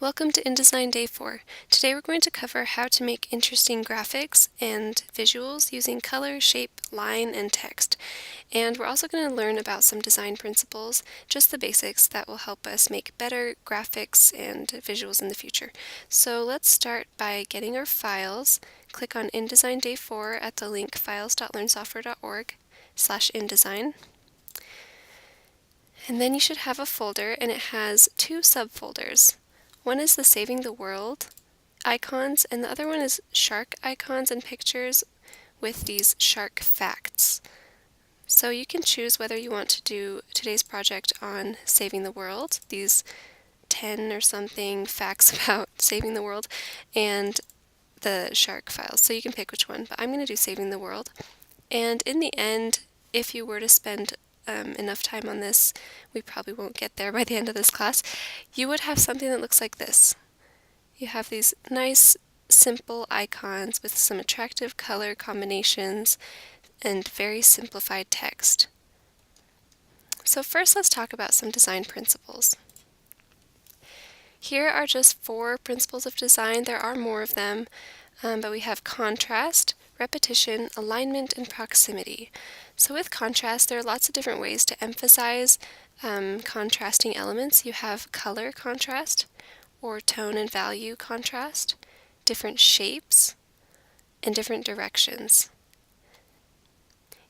Welcome to InDesign Day 4. Today we're going to cover how to make interesting graphics and visuals using color, shape, line, and text. And we're also going to learn about some design principles, just the basics that will help us make better graphics and visuals in the future. So let's start by getting our files. Click on InDesign Day 4 at the link files.learnsoftware.org/InDesign. And then you should have a folder, and it has two subfolders. One is the Saving the World icons, and the other one is shark icons and pictures with these shark facts. So you can choose whether you want to do today's project on saving the world, these 10 or something facts about saving the world, and the shark files. So you can pick which one, but I'm going to do saving the world. And in the end, if you were to spend enough time on this, we probably won't get there by the end of this class, you would have something that looks like this. You have these nice, simple icons with some attractive color combinations and very simplified text. So first, let's talk about some design principles. Here are just 4 principles of design. There are more of them, but we have contrast, repetition, alignment, and proximity. So with contrast, there are lots of different ways to emphasize contrasting elements. You have color contrast, or tone and value contrast, different shapes, and different directions.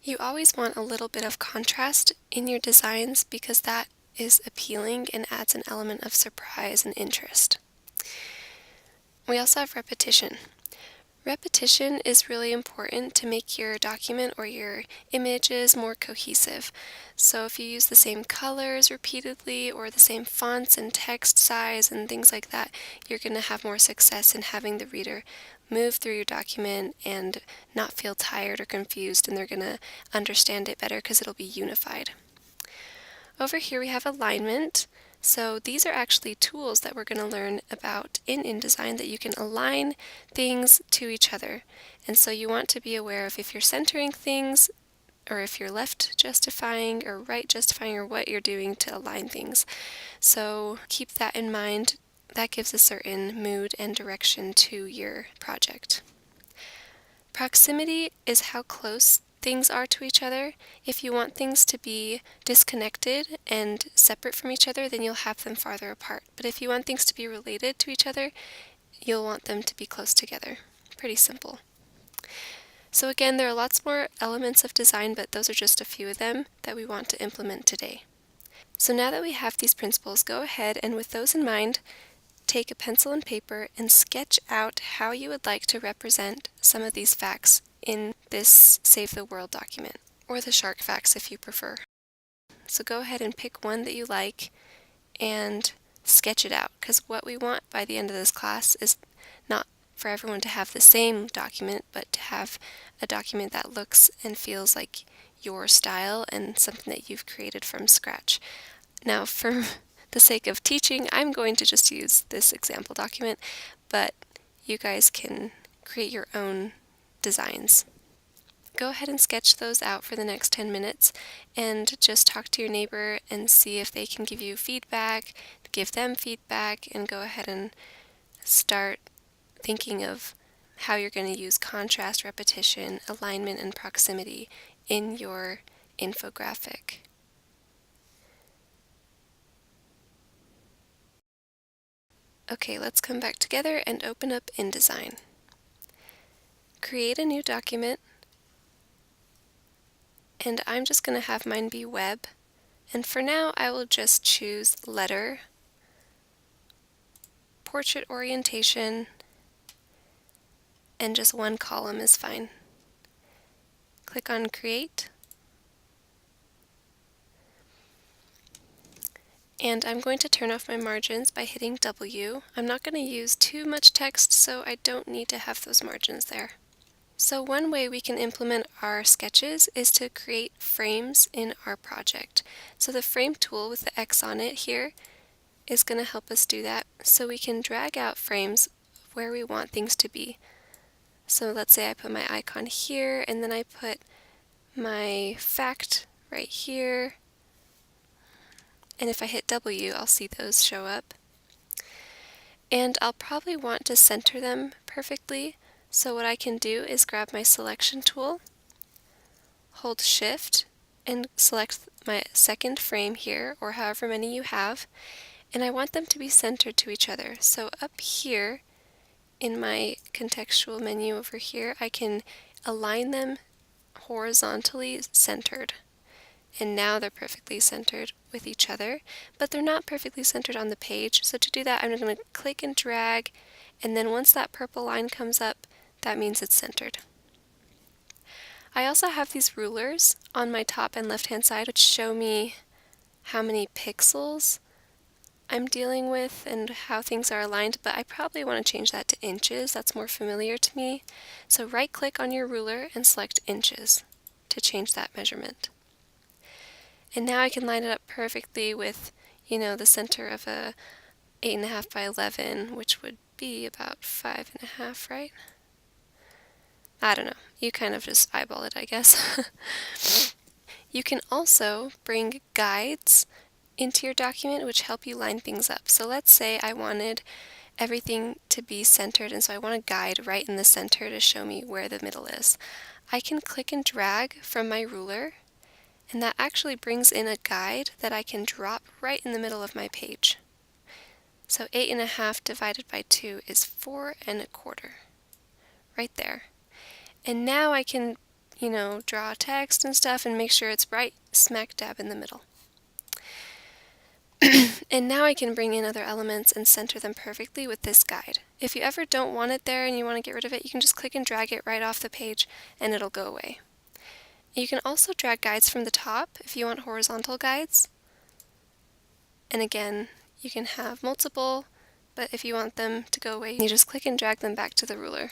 You always want a little bit of contrast in your designs because that is appealing and adds an element of surprise and interest. We also have repetition. Repetition is really important to make your document or your images more cohesive. So if you use the same colors repeatedly or the same fonts and text size and things like that, you're going to have more success in having the reader move through your document and not feel tired or confused, and they're going to understand it better because it'll be unified. Over here we have alignment. So these are actually tools that we're going to learn about in InDesign that you can align things to each other. And so you want to be aware of if you're centering things, or if you're left justifying or right justifying, or what you're doing to align things. So keep that in mind. That gives a certain mood and direction to your project. Proximity is how close things are to each other. If you want things to be disconnected and separate from each other, then you'll have them farther apart. But if you want things to be related to each other, you'll want them to be close together. Pretty simple. So again, there are lots more elements of design, but those are just a few of them that we want to implement today. So now that we have these principles, go ahead and with those in mind, take a pencil and paper and sketch out how you would like to represent some of these facts in this Save the World document, or the shark facts if you prefer. So go ahead and pick one that you like and sketch it out, because what we want by the end of this class is not for everyone to have the same document, but to have a document that looks and feels like your style and something that you've created from scratch. Now, for the sake of teaching, I'm going to just use this example document, but you guys can create your own designs. Go ahead and sketch those out for the next 10 minutes and just talk to your neighbor and see if they can give you feedback, give them feedback, and go ahead and start thinking of how you're going to use contrast, repetition, alignment, and proximity in your infographic. Okay, let's come back together and open up InDesign. Create a new document, and I'm just going to have mine be web, and for now I will just choose letter, portrait orientation, and just one column is fine. Click on Create, and I'm going to turn off my margins by hitting W. I'm not going to use too much text, so I don't need to have those margins there. So one way we can implement our sketches is to create frames in our project. So the frame tool with the X on it here is going to help us do that. So we can drag out frames where we want things to be. So let's say I put my icon here, and then I put my fact right here. And if I hit W, I'll see those show up. And I'll probably want to center them perfectly, so what I can do is grab my selection tool, hold Shift, and select my second frame here, or however many you have, and I want them to be centered to each other. So up here in my contextual menu over here, I can align them horizontally centered. And now they're perfectly centered with each other, but they're not perfectly centered on the page. So to do that, I'm going to click and drag, and then once that purple line comes up, that means it's centered. I also have these rulers on my top and left-hand side, which show me how many pixels I'm dealing with and how things are aligned, but I probably want to change that to inches. That's more familiar to me. So right-click on your ruler and select inches to change that measurement. And now I can line it up perfectly with, the center of a 8.5 by 11, which would be about 5.5, right? I don't know. You kind of just eyeball it, I guess. You can also bring guides into your document which help you line things up. So let's say I wanted everything to be centered, and so I want a guide right in the center to show me where the middle is. I can click and drag from my ruler, and that actually brings in a guide that I can drop right in the middle of my page. So 8.5 divided by 2 is 4.25, right there. And now I can, draw text and stuff and make sure it's right smack dab in the middle. And now I can bring in other elements and center them perfectly with this guide. If you ever don't want it there and you want to get rid of it, you can just click and drag it right off the page and it'll go away. You can also drag guides from the top if you want horizontal guides. And again, you can have multiple, but if you want them to go away, you just click and drag them back to the ruler.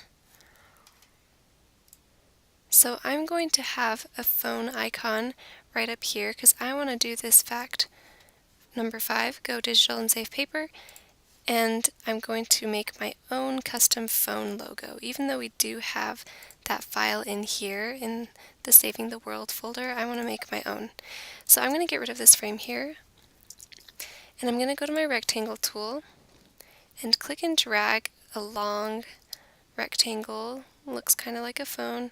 So I'm going to have a phone icon right up here because I want to do this fact number 5, go digital and save paper, and I'm going to make my own custom phone logo. Even though we do have that file in here in the Saving the World folder, I want to make my own. So I'm going to get rid of this frame here, and I'm going to go to my rectangle tool and click and drag a long rectangle. Looks kind of like a phone.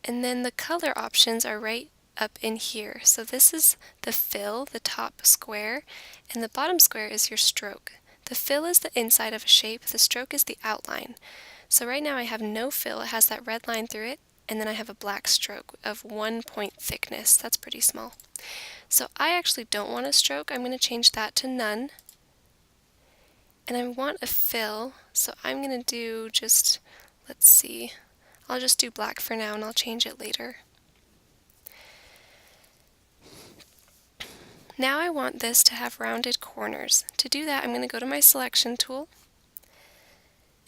And then the color options are right up in here. So this is the fill, the top square, and the bottom square is your stroke. The fill is the inside of a shape, the stroke is the outline. So right now I have no fill, it has that red line through it, and then I have a black stroke of 1 point thickness. That's pretty small. So I actually don't want a stroke, I'm going to change that to none. And I want a fill, so I'm going to do just, let's see, I'll just do black for now and I'll change it later. Now I want this to have rounded corners. To do that, I'm going to go to my selection tool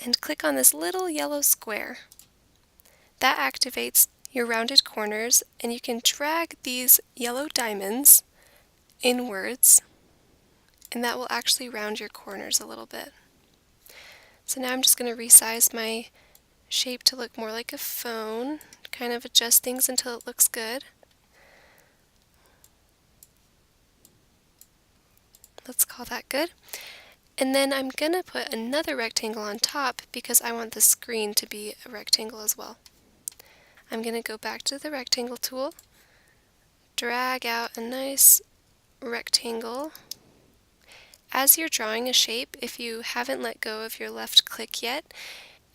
and click on this little yellow square. That activates your rounded corners, and you can drag these yellow diamonds inwards, and that will actually round your corners a little bit. So now I'm just going to resize my shape to look more like a phone, kind of adjust things until it looks good. Let's call that good. And then I'm going to put another rectangle on top because I want the screen to be a rectangle as well. I'm going to go back to the rectangle tool, drag out a nice rectangle. As you're drawing a shape, if you haven't let go of your left click yet,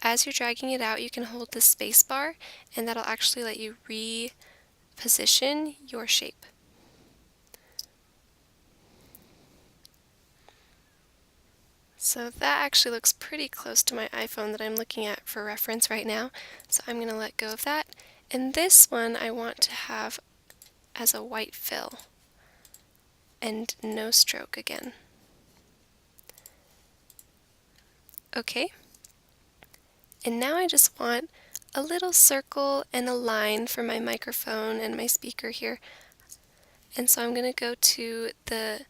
as you're dragging it out, you can hold the space bar, and that'll actually let you reposition your shape. So that actually looks pretty close to my iPhone that I'm looking at for reference right now. So I'm going to let go of that. And this one I want to have as a white fill and no stroke again. Okay. And now I just want a little circle and a line for my microphone and my speaker here. And so I'm going to go to the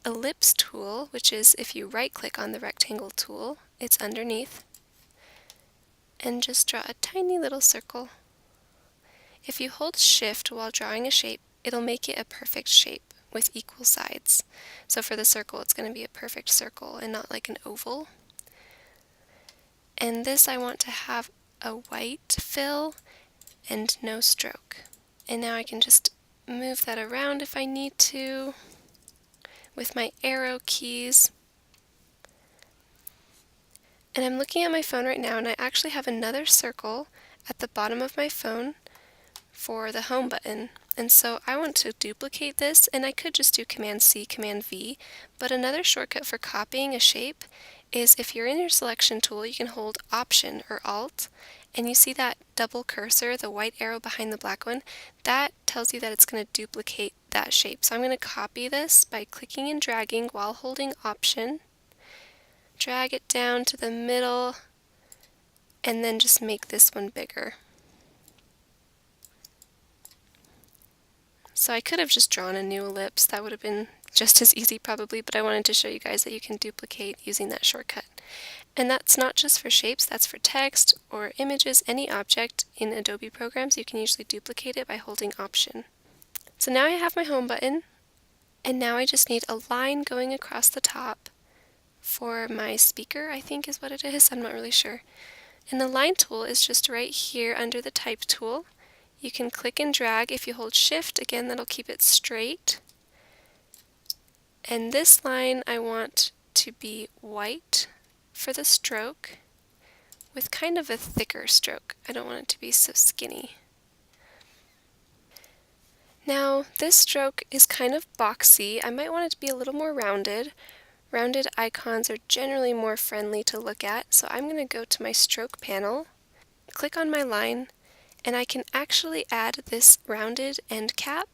ellipse tool, which is if you right click on the rectangle tool, it's underneath, and just draw a tiny little circle. If you hold shift while drawing a shape, it'll make it a perfect shape. with equal sides. So for the circle, it's going to be a perfect circle and not like an oval. And this I want to have a white fill and no stroke. And now I can just move that around if I need to with my arrow keys. And I'm looking at my phone right now, and I actually have another circle at the bottom of my phone for the home button. And so I want to duplicate this, and I could just do Command C, Command V, but another shortcut for copying a shape is if you're in your selection tool, you can hold Option or Alt, and you see that double cursor, the white arrow behind the black one, that tells you that it's going to duplicate that shape. So I'm going to copy this by clicking and dragging while holding Option, drag it down to the middle, and then just make this one bigger. So I could have just drawn a new ellipse, that would have been just as easy probably, but I wanted to show you guys that you can duplicate using that shortcut. And that's not just for shapes, that's for text or images, any object in Adobe programs, you can usually duplicate it by holding Option. So now I have my home button, and now I just need a line going across the top for my speaker, I think is what it is, I'm not really sure. And the line tool is just right here under the type tool. You can click and drag. If you hold Shift, again, that'll keep it straight. And this line I want to be white for the stroke with kind of a thicker stroke. I don't want it to be so skinny. Now, this stroke is kind of boxy. I might want it to be a little more rounded. Rounded icons are generally more friendly to look at, so I'm going to go to my stroke panel, click on my line, and I can actually add this rounded end cap,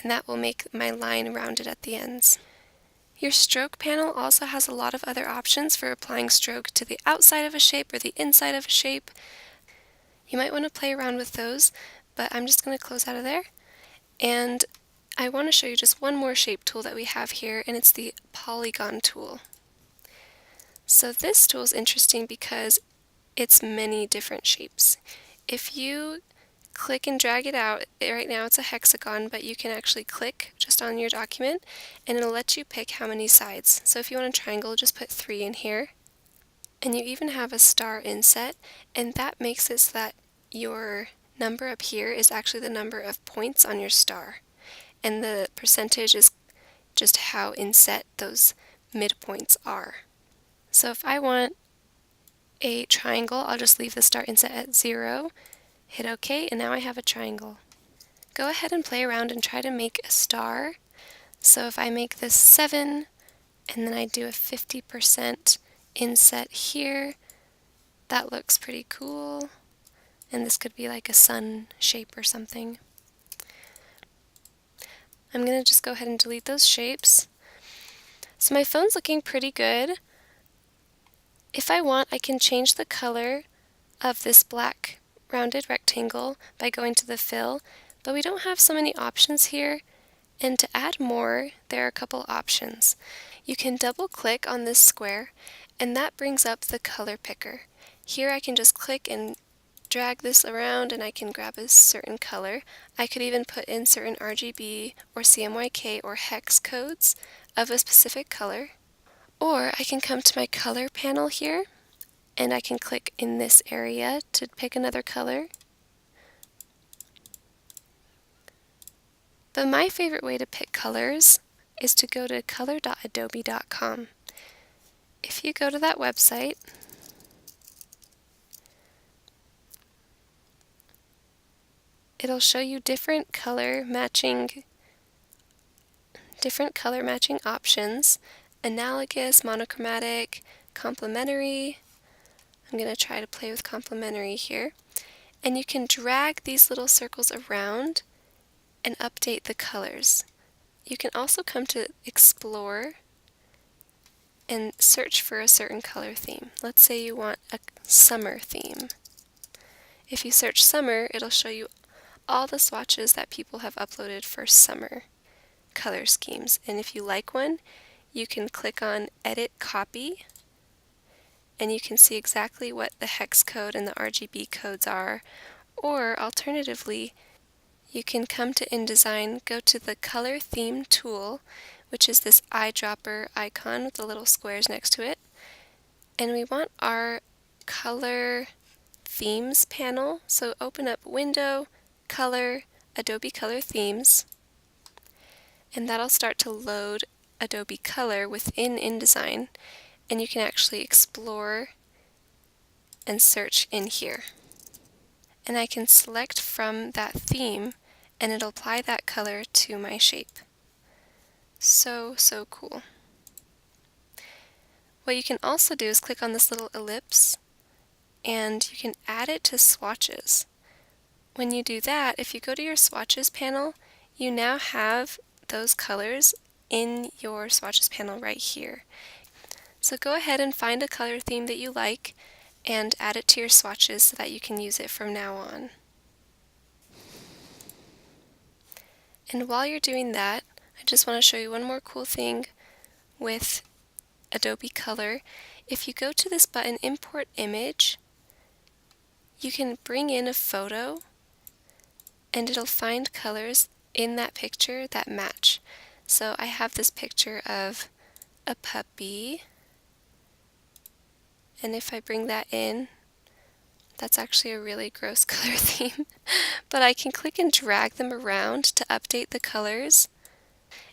and that will make my line rounded at the ends. Your stroke panel also has a lot of other options for applying stroke to the outside of a shape or the inside of a shape. You might want to play around with those, but I'm just going to close out of there. And I want to show you just one more shape tool that we have here, and it's the polygon tool. So this tool is interesting because it's many different shapes. If you click and drag it out, right now it's a hexagon, but you can actually click just on your document and it'll let you pick how many sides. So if you want a triangle, just put 3 in here. And you even have a star inset, and that makes it so that your number up here is actually the number of points on your star. And the percentage is just how inset those midpoints are. So if I want a triangle, I'll just leave the star inset at 0, hit OK, and now I have a triangle. Go ahead and play around and try to make a star. So if I make this 7, and then I do a 50% inset here, that looks pretty cool. And this could be like a sun shape or something. I'm going to just go ahead and delete those shapes. So my phone's looking pretty good. If I want, I can change the color of this black rounded rectangle by going to the fill, but we don't have so many options here, and to add more, there are a couple options. You can double click on this square, and that brings up the color picker. Here I can just click and drag this around and I can grab a certain color. I could even put in certain RGB or CMYK or hex codes of a specific color. Or I can come to my color panel here and I can click in this area to pick another color. But my favorite way to pick colors is to go to color.adobe.com. If you go to that website, it'll show you different color matching options: analogous, monochromatic, complementary. I'm going to try to play with complementary here. And you can drag these little circles around and update the colors. You can also come to Explore and search for a certain color theme. Let's say you want a summer theme. If you search summer, it'll show you all the swatches that people have uploaded for summer color schemes. And if you like one, you can click on Edit Copy, and you can see exactly what the hex code and the RGB codes are. Or alternatively, you can come to InDesign, go to the Color Theme tool, which is this eyedropper icon with the little squares next to it. And we want our color themes panel. So open up Window, Color, Adobe Color Themes, and that'll start to load Adobe Color within InDesign, and you can actually explore and search in here. And I can select from that theme and it'll apply that color to my shape. So cool. What you can also do is click on this little ellipse and you can add it to swatches. When you do that, if you go to your swatches panel, you now have those colors in your swatches panel right here. So go ahead and find a color theme that you like and add it to your swatches so that you can use it from now on. And while you're doing that, I just want to show you one more cool thing with Adobe Color. If you go to this button, Import Image, you can bring in a photo and it'll find colors in that picture that match. So I have this picture of a puppy, and if I bring that in, that's actually a really gross color theme, but I can click and drag them around to update the colors,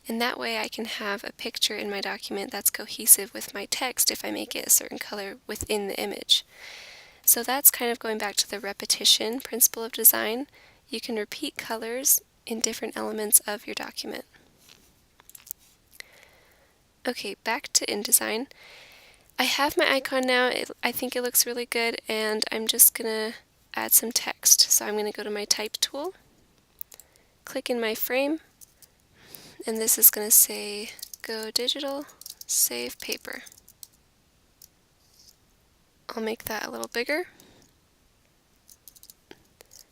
and that way I can have a picture in my document that's cohesive with my text if I make it a certain color within the image. So that's kind of going back to the repetition principle of design. You can repeat colors in different elements of your document. Okay, back to InDesign. I have my icon now. I think it looks really good, and I'm just going to add some text. So I'm going to go to my Type tool, click in my frame, and this is going to say Go Digital, Save Paper. I'll make that a little bigger,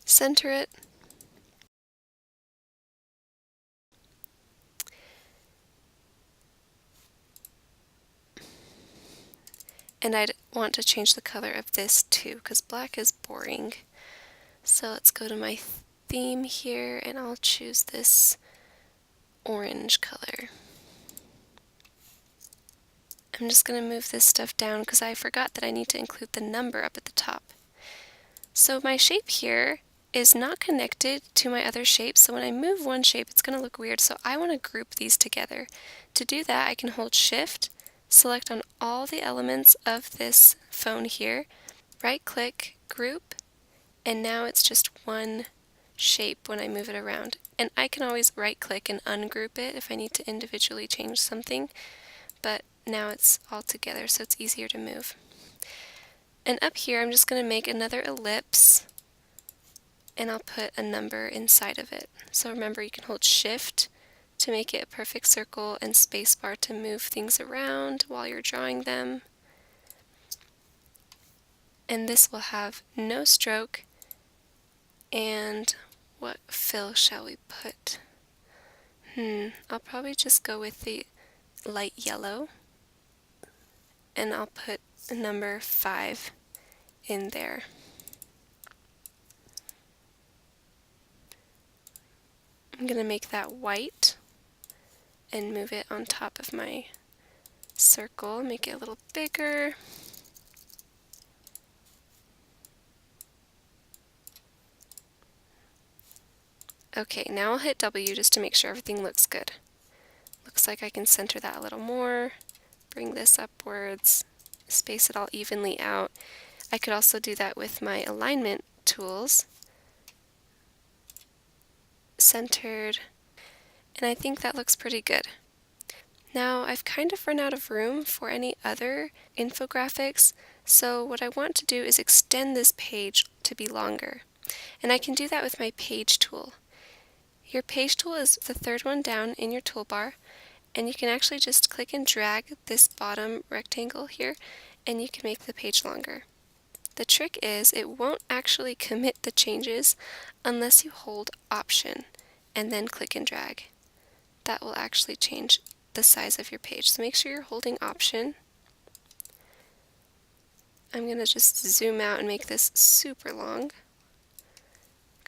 center it, and I'd want to change the color of this too, because black is boring. So let's go to my theme here, and I'll choose this orange color. I'm just going to move this stuff down because I forgot that I need to include the number up at the top. So my shape here is not connected to my other shapes, so when I move one shape it's going to look weird, so I want to group these together. To do that, I can hold Shift, select on all the elements of this phone here, right click, group, and now it's just one shape when I move it around. And I can always right click and ungroup it if I need to individually change something, but now it's all together so it's easier to move. And up here I'm just going to make another ellipse and I'll put a number inside of it. So remember, you can hold Shift to make it a perfect circle and spacebar to move things around while you're drawing them. And this will have no stroke. And what fill shall we put? I'll probably just go with the light yellow, and I'll put number 5 in there. I'm going to make that white and move it on top of my circle, make it a little bigger. Okay, now I'll hit W just to make sure everything looks good. Looks like I can center that a little more, bring this upwards, space it all evenly out. I could also do that with my alignment tools. Centered, and I think that looks pretty good. Now I've kind of run out of room for any other infographics, so what I want to do is extend this page to be longer. And I can do that with my Page tool. Your Page tool is the third one down in your toolbar, and you can actually just click and drag this bottom rectangle here, and you can make the page longer. The trick is it won't actually commit the changes unless you hold Option and then click and drag. That will actually change the size of your page. So make sure you're holding Option. I'm going to just zoom out and make this super long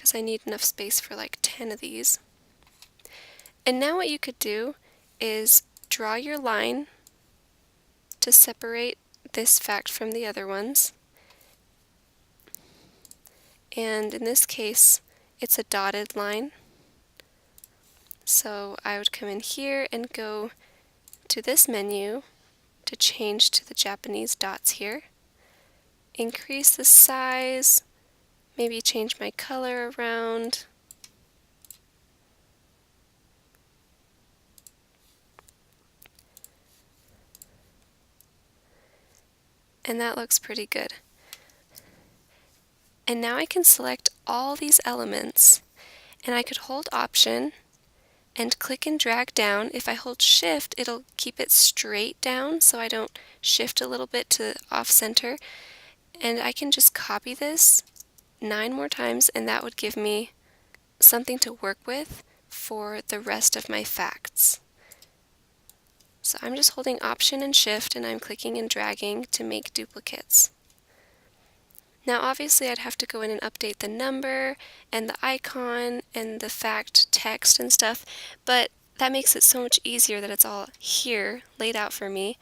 because I need enough space for like 10 of these. And now what you could do is draw your line to separate this fact from the other ones. And in this case, it's a dotted line. So I would come in here and go to this menu to change to the Japanese dots here. Increase the size, maybe change my color around. And that looks pretty good. And now I can select all these elements, and I could hold Option and click and drag down. If I hold Shift, it'll keep it straight down so I don't shift a little bit to off center. And I can just copy this 9 more times, and that would give me something to work with for the rest of my facts. So I'm just holding Option and Shift, and I'm clicking and dragging to make duplicates. Now obviously I'd have to go in and update the number and the icon and the fact text and stuff, but that makes it so much easier that it's all here laid out for me.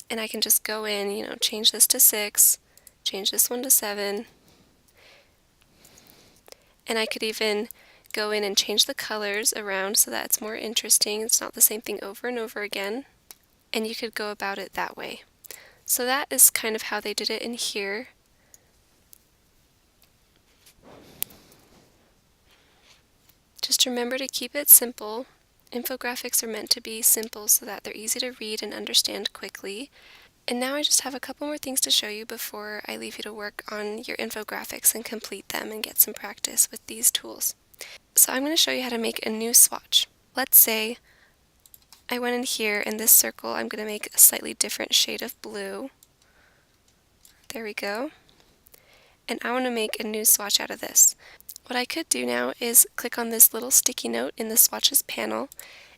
And I can just go in, change this to 6, change this one to 7, and I could even go in and change the colors around so that it's more interesting. It's not the same thing over and over again, and you could go about it that way. So that is kind of how they did it in here. Just remember to keep it simple. Infographics are meant to be simple so that they're easy to read and understand quickly. And now I just have a couple more things to show you before I leave you to work on your infographics and complete them and get some practice with these tools. So I'm going to show you how to make a new swatch. Let's say I went in here, and this circle I'm going to make a slightly different shade of blue. There we go. And I want to make a new swatch out of this. What I could do now is click on this little sticky note in the swatches panel,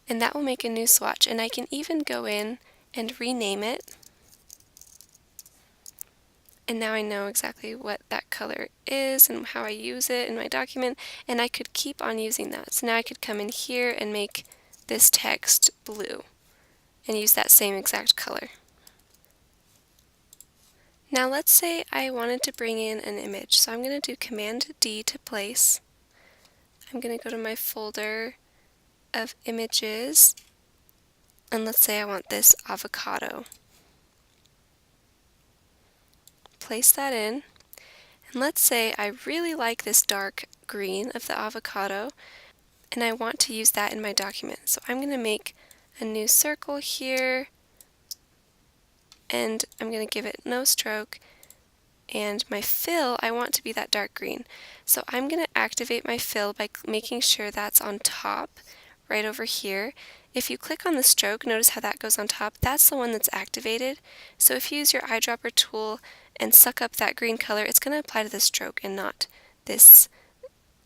and that will make a new swatch. And I can even go in and rename it. And now I know exactly what that color is and how I use it in my document, and I could keep on using that. So now I could come in here and make this text blue and use that same exact color. Now let's say I wanted to bring in an image, so I'm going to do Command D to place. I'm going to go to my folder of images, and let's say I want this avocado. Place that in, and let's say I really like this dark green of the avocado, and I want to use that in my document. So I'm going to make a new circle here, and I'm going to give it no stroke, and my fill I want to be that dark green. So I'm going to activate my fill by making sure that's on top right over here. If you click on the stroke, notice how that goes on top. That's the one that's activated. So if you use your eyedropper tool and suck up that green color, it's going to apply to the stroke and not this,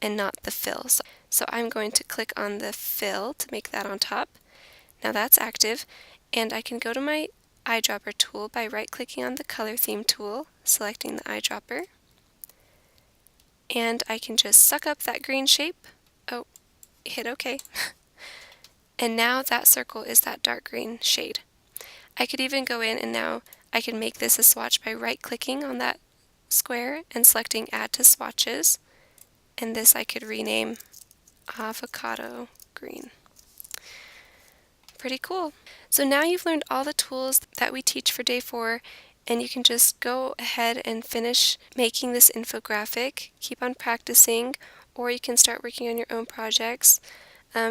and not the fill. So I'm going to click on the fill to make that on top. Now that's active, and I can go to my eyedropper tool by right-clicking on the color theme tool, selecting the eyedropper, and I can just suck up that green shape. Oh, hit OK. And now that circle is that dark green shade. I could even go in, and now I can make this a swatch by right-clicking on that square and selecting Add to Swatches, and this I could rename Avocado Green. Pretty cool. So now you've learned all the tools that we teach for day 4, and you can just go ahead and finish making this infographic. Keep on practicing, or you can start working on your own projects.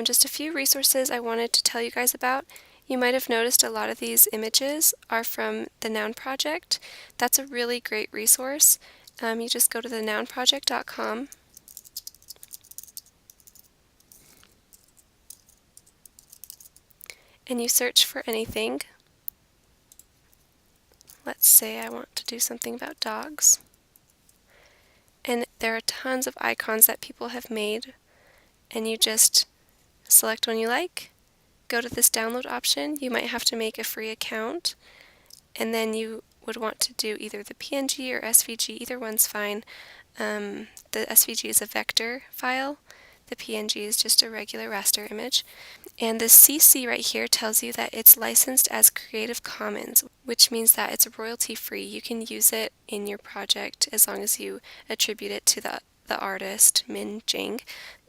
Just a few resources I wanted to tell you guys about. You might have noticed a lot of these images are from the Noun Project. That's a really great resource. You just go to thenounproject.com. and you search for anything. Let's say I want to do something about dogs. And there are tons of icons that people have made, and you just select one you like, go to this download option. You might have to make a free account, and then you would want to do either the PNG or SVG, either one's fine. The SVG is a vector file. The PNG is just a regular raster image. And the CC right here tells you that it's licensed as Creative Commons, which means that it's royalty free. You can use it in your project as long as you attribute it to the artist, Min Jing.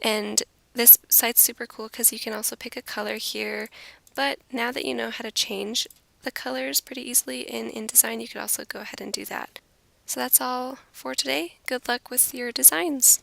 And this site's super cool because you can also pick a color here. But now that you know how to change the colors pretty easily in InDesign, you could also go ahead and do that. So that's all for today. Good luck with your designs!